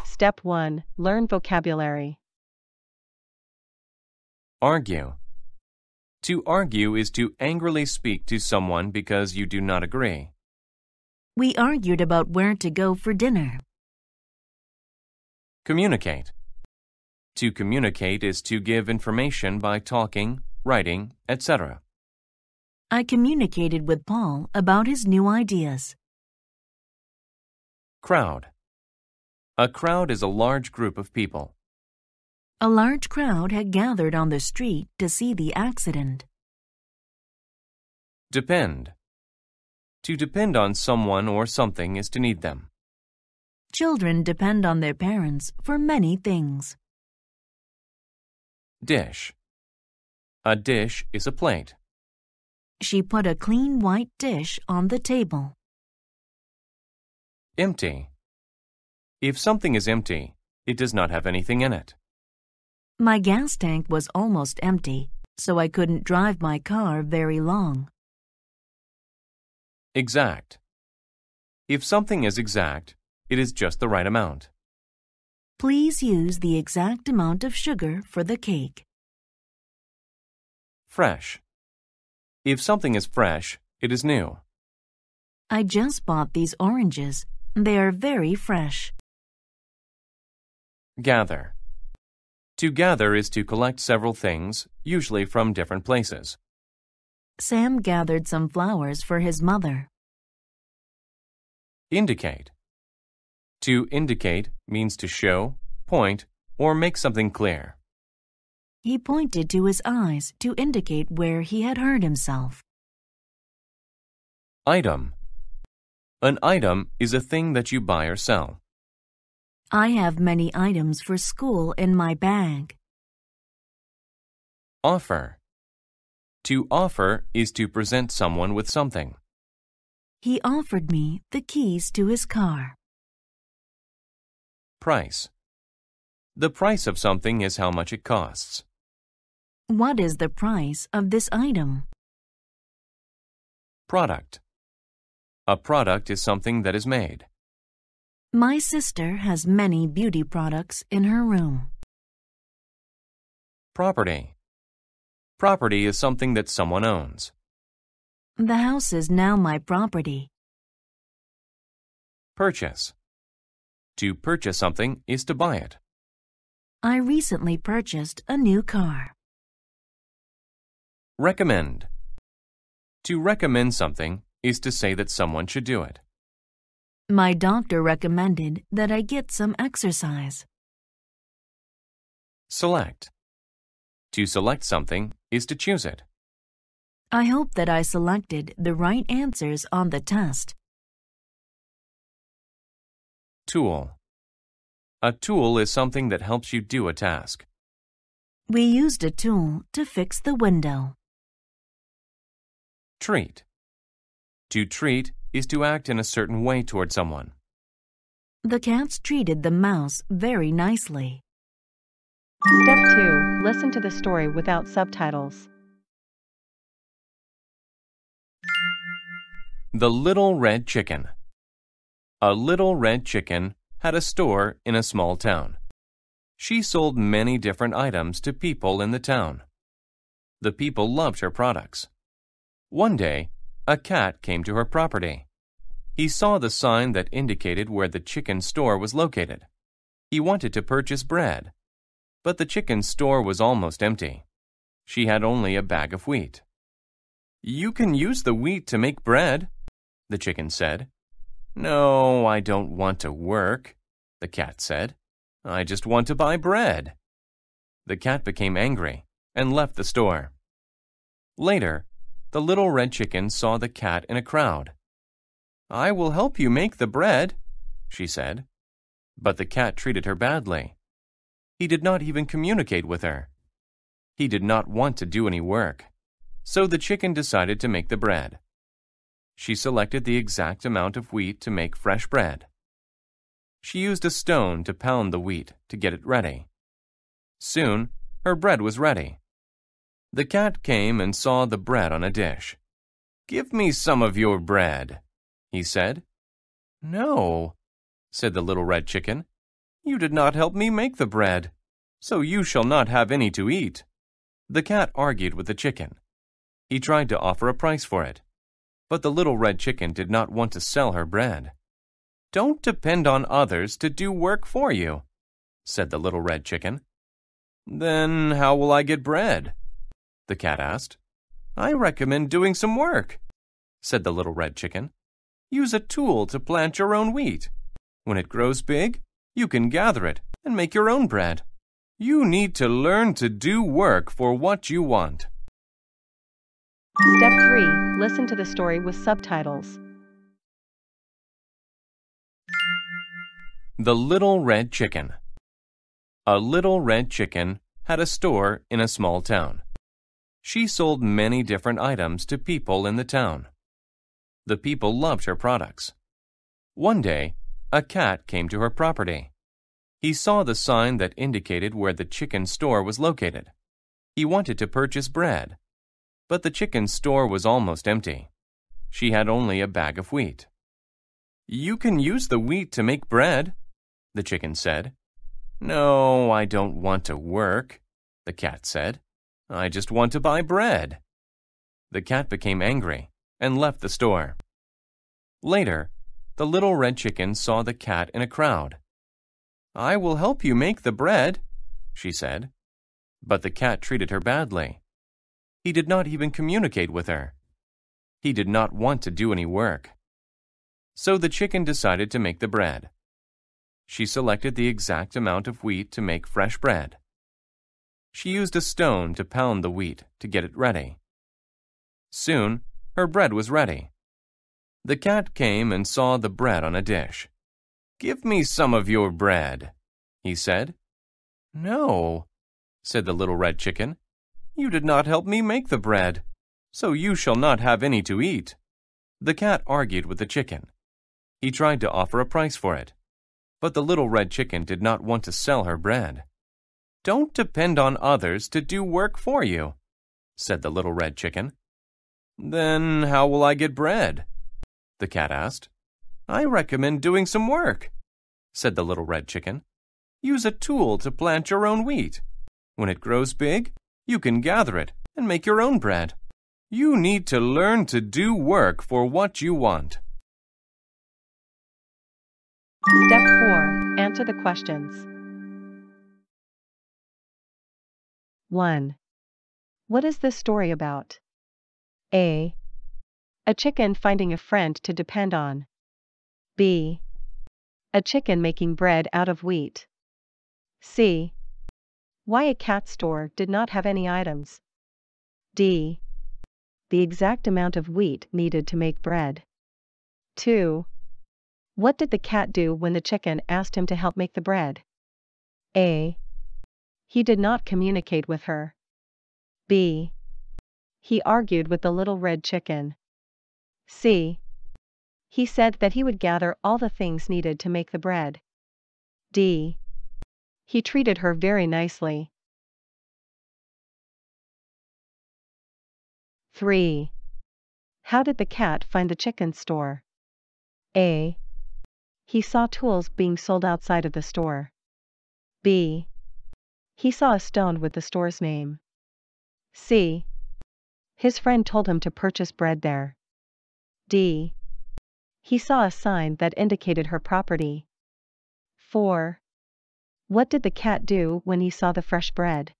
Step 1. Learn vocabulary. Argue. To argue is to angrily speak to someone because you do not agree. We argued about where to go for dinner. Communicate. To communicate is to give information by talking, writing, etc. I communicated with Paul about his new ideas. Crowd. A crowd is a large group of people. A large crowd had gathered on the street to see the accident. Depend. To depend on someone or something is to need them. Children depend on their parents for many things. Dish. A dish is a plate. She put a clean white dish on the table. Empty. If something is empty, it does not have anything in it. My gas tank was almost empty, so I couldn't drive my car very long. Exact. If something is exact, it is just the right amount. Please use the exact amount of sugar for the cake. Fresh. If something is fresh, it is new. I just bought these oranges. They are very fresh. Gather. To gather is to collect several things, usually from different places. Sam gathered some flowers for his mother. Indicate. To indicate means to show, point, or make something clear. He pointed to his eyes to indicate where he had hurt himself. Item. An item is a thing that you buy or sell. I have many items for school in my bag. Offer. To offer is to present someone with something. He offered me the keys to his car. Price. The price of something is how much it costs. What is the price of this item? Product. A product is something that is made. My sister has many beauty products in her room. Property. Property is something that someone owns. The house is now my property. Purchase. To purchase something is to buy it. I recently purchased a new car. Recommend. To recommend something is to say that someone should do it. My doctor recommended that I get some exercise. Select. To select something is to choose it. I hope that I selected the right answers on the test. Tool. A tool is something that helps you do a task. We used a tool to fix the window. Treat. To treat is to act in a certain way toward someone. The cats treated the mouse very nicely. Step 2. Listen to the story without subtitles. The Little Red Chicken. A little red chicken had a store in a small town. She sold many different items to people in the town. The people loved her products. One day, a cat came to her property. He saw the sign that indicated where the chicken store was located. He wanted to purchase bread, but the chicken store was almost empty. She had only a bag of wheat. "You can use the wheat to make bread," the chicken said. "No, I don't want to work," the cat said. "I just want to buy bread." The cat became angry and left the store. Later, the little red chicken saw the cat in a crowd. "I will help you make the bread," she said. But the cat treated her badly. He did not even communicate with her. He did not want to do any work, so the chicken decided to make the bread. She selected the exact amount of wheat to make fresh bread. She used a stone to pound the wheat to get it ready. Soon, her bread was ready. The cat came and saw the bread on a dish. "Give me some of your bread," he said. No, said the little red chicken. You did not help me make the bread, so you shall not have any to eat. The cat argued with the chicken. He tried to offer a price for it, but the little red chicken did not want to sell her bread. Don't depend on others to do work for you, said the little red chicken. Then how will I get bread? The cat asked. I recommend doing some work, said the little red chicken. Use a tool to plant your own wheat. When it grows big, you can gather it and make your own bread. You need to learn to do work for what you want. Step 3. Listen to the story with subtitles. The Little Red Chicken. A little red chicken had a store in a small town. She sold many different items to people in the town. The people loved her products. One day, a cat came to her property. He saw the sign that indicated where the chicken store was located. He wanted to purchase bread, but the chicken store was almost empty. She had only a bag of wheat. You can use the wheat to make bread, the chicken said. No, I don't want to work, the cat said. I just want to buy bread. The cat became angry and left the store. Later, the little red chicken saw the cat in a crowd. I will help you make the bread, she said. But the cat treated her badly. He did not even communicate with her. He did not want to do any work. So the chicken decided to make the bread. She selected the exact amount of wheat to make fresh bread. She used a stone to pound the wheat to get it ready. Soon, her bread was ready. The cat came and saw the bread on a dish. Give me some of your bread, he said. No, said the little red chicken. You did not help me make the bread, so you shall not have any to eat. The cat argued with the chicken. He tried to offer a price for it, but the little red chicken did not want to sell her bread. Don't depend on others to do work for you, said the little red chicken. Then how will I get bread? The cat asked. I recommend doing some work, said the little red chicken. Use a tool to plant your own wheat. When it grows big, you can gather it and make your own bread. You need to learn to do work for what you want. Step 4. Answer the questions. 1. What is this story about? A. A chicken finding a friend to depend on. B. A chicken making bread out of wheat. C. Why a cat store did not have any items. D. The exact amount of wheat needed to make bread. 2. What did the cat do when the chicken asked him to help make the bread? A. He did not communicate with her. B. He argued with the little red chicken. C. He said that he would gather all the things needed to make the bread. D. He treated her very nicely. 3. How did the cat find the chicken store? A. He saw tools being sold outside of the store. B. He saw a stone with the store's name. C. His friend told him to purchase bread there. D. He saw a sign that indicated her property. 4. What did the cat do when he saw the fresh bread?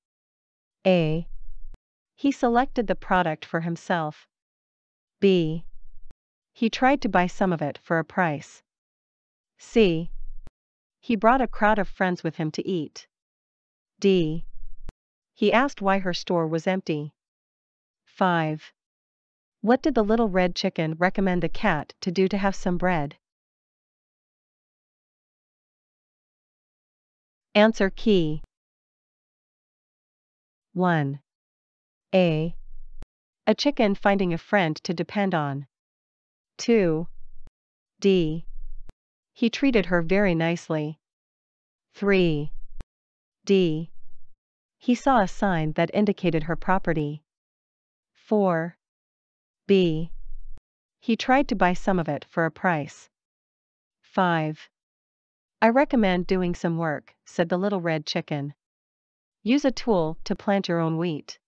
A. He selected the product for himself. B. He tried to buy some of it for a price. C. He brought a crowd of friends with him to eat. D. He asked why her store was empty. 5. What did the little red chicken recommend the cat to do to have some bread? Answer key. 1. A. A chicken finding a friend to depend on. 2. D. He treated her very nicely. 3. D. He saw a sign that indicated her property. 4. B. He tried to buy some of it for a price. 5. I recommend doing some work, said the little red chicken. Use a tool to plant your own wheat.